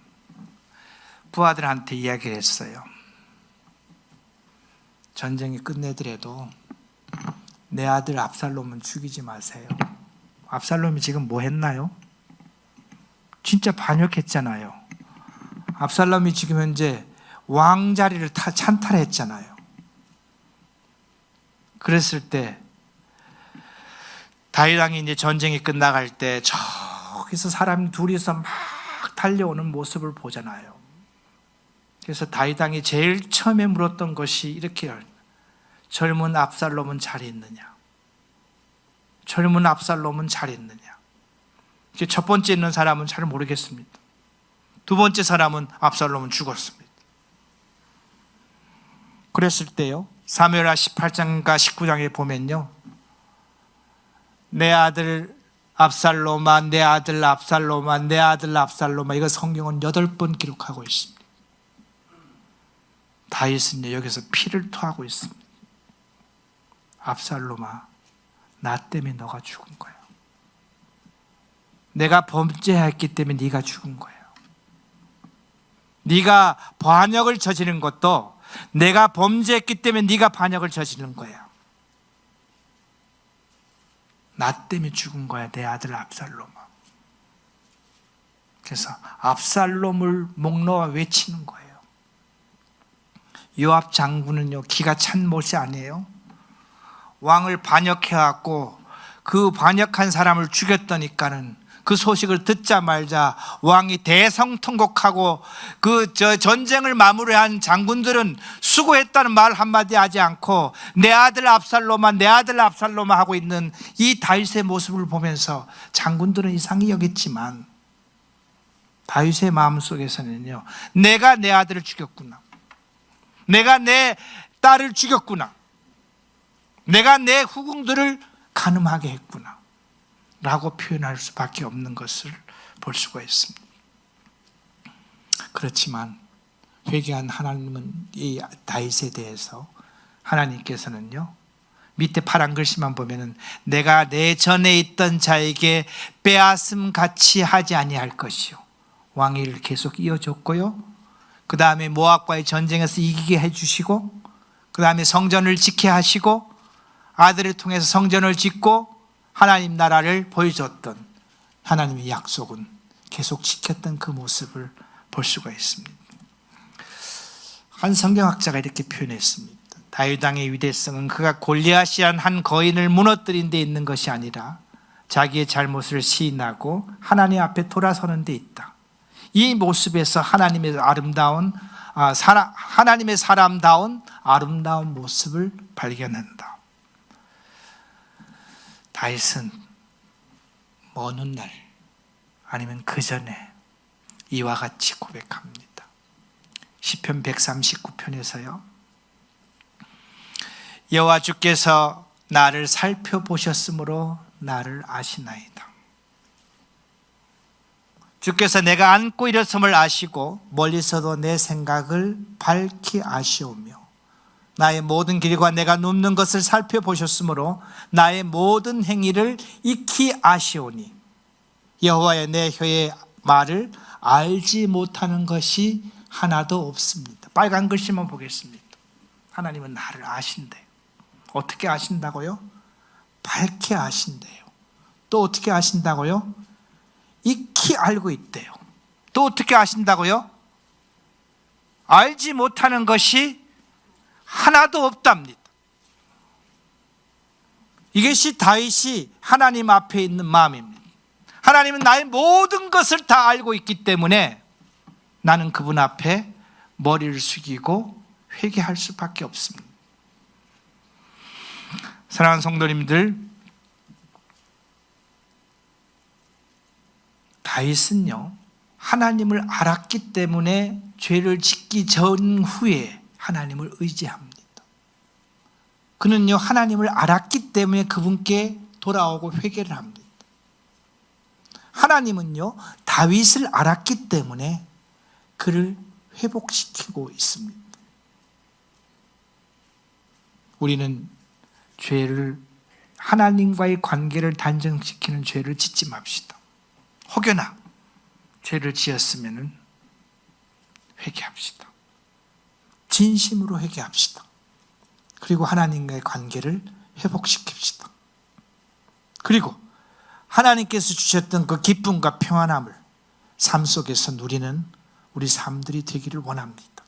부하들한테 이야기를 했어요. 전쟁이 끝내더라도 내 아들 압살롬은 죽이지 마세요. 압살롬이 지금 뭐 했나요? 진짜 반역했잖아요. 압살롬이 지금 현재 왕자리를 찬탈했잖아요. 그랬을 때 다윗 왕이 이제 전쟁이 끝나갈 때 저기서 사람 둘이서 막 달려오는 모습을 보잖아요. 그래서 다윗 왕이 제일 처음에 물었던 것이 이렇게 젊은 압살롬은 잘 있느냐? 젊은 압살롬은 잘 있느냐? 첫 번째 있는 사람은 잘 모르겠습니다. 두 번째 사람은 압살롬은 죽었습니다. 그랬을 때요, 사무엘하 18장과 19장에 보면요, 내 아들 압살롬아, 내 아들 압살롬아, 내 아들 압살롬아, 이거 성경은 8번 기록하고 있습니다. 다윗은 여기서 피를 토하고 있습니다. 압살롬아, 나 때문에 너가 죽은 거야. 내가 범죄했기 때문에 네가 죽은 거야. 네가 반역을 저지른 것도 내가 범죄했기 때문에 네가 반역을 저지른 거야. 나 때문에 죽은 거야, 내 아들 압살롬아. 그래서 압살롬을 목 놓아 외치는 거예요. 요압 장군은요, 기가 찬 못이 아니에요. 왕을 반역해갖고 그 반역한 사람을 죽였다니까는 그 소식을 듣자마자 왕이 대성통곡하고 그 전쟁을 마무리한 장군들은 수고했다는 말 한마디 하지 않고 내 아들 압살롬아, 내 아들 압살롬아 하고 있는 이 다윗의 모습을 보면서 장군들은 이상히 여겼지만 다윗의 마음속에서는요, 내가 내 아들을 죽였구나, 내가 내 딸을 죽였구나, 내가 내 후궁들을 간음하게 했구나 라고 표현할 수밖에 없는 것을 볼 수가 있습니다. 그렇지만 회개한 하나님은 이 다윗에 대해서 하나님께서는요, 밑에 파란 글씨만 보면은 내가 내 전에 있던 자에게 빼앗음 같이 하지 아니할 것이요, 왕위를 계속 이어줬고요, 그 다음에 모압과의 전쟁에서 이기게 해주시고, 그 다음에 성전을 지게 하시고, 아들을 통해서 성전을 짓고 하나님 나라를 보여줬던 하나님의 약속은 계속 지켰던 그 모습을 볼 수가 있습니다. 한 성경학자가 이렇게 표현했습니다. 다윗 왕의 위대성은 그가 골리앗이란 한 거인을 무너뜨린 데 있는 것이 아니라 자기의 잘못을 시인하고 하나님 앞에 돌아서는 데 있다. 이 모습에서 하나님의 사람다운 아름다운 모습을 발견한다. 다윗은 먼 훗날 아니면 그 전에 이와 같이 고백합니다. 시편 139편에서요, 여호와 주께서 나를 살펴보셨으므로 나를 아시나이다. 주께서 내가 앉고 일어섬을 아시고 멀리서도 내 생각을 밝히 아시오며 나의 모든 길과 내가 눕는 것을 살펴보셨으므로 나의 모든 행위를 익히 아시오니 여호와의 내 혀의 말을 알지 못하는 것이 하나도 없습니다. 빨간 글씨만 보겠습니다. 하나님은 나를 아신대요. 어떻게 아신다고요? 밝게 아신대요. 또 어떻게 아신다고요? 익히 알고 있대요. 또 어떻게 아신다고요? 알지 못하는 것이 하나도 없답니다. 이것이 다윗이 하나님 앞에 있는 마음입니다. 하나님은 나의 모든 것을 다 알고 있기 때문에 나는 그분 앞에 머리를 숙이고 회개할 수밖에 없습니다. 사랑하는 성도님들, 다윗은요, 하나님을 알았기 때문에 죄를 짓기 전후에 하나님을 의지합니다. 그는요, 하나님을 알았기 때문에 그분께 돌아오고 회개를 합니다. 하나님은요, 다윗을 알았기 때문에 그를 회복시키고 있습니다. 우리는 죄를, 하나님과의 관계를 단정시키는 죄를 짓지 맙시다. 혹여나 죄를 지었으면 회개합시다. 진심으로 회개합시다. 그리고 하나님과의 관계를 회복시킵시다. 그리고 하나님께서 주셨던 그 기쁨과 평안함을 삶 속에서 누리는 우리 삶들이 되기를 원합니다.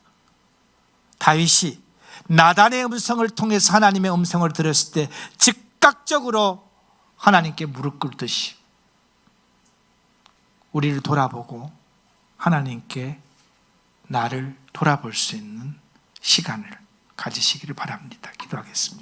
다윗이 나단의 음성을 통해서 하나님의 음성을 들었을 때 즉각적으로 하나님께 무릎 꿇듯이 우리를 돌아보고 하나님께 나를 돌아볼 수 있는 시간을 가지시기를 바랍니다. 기도하겠습니다.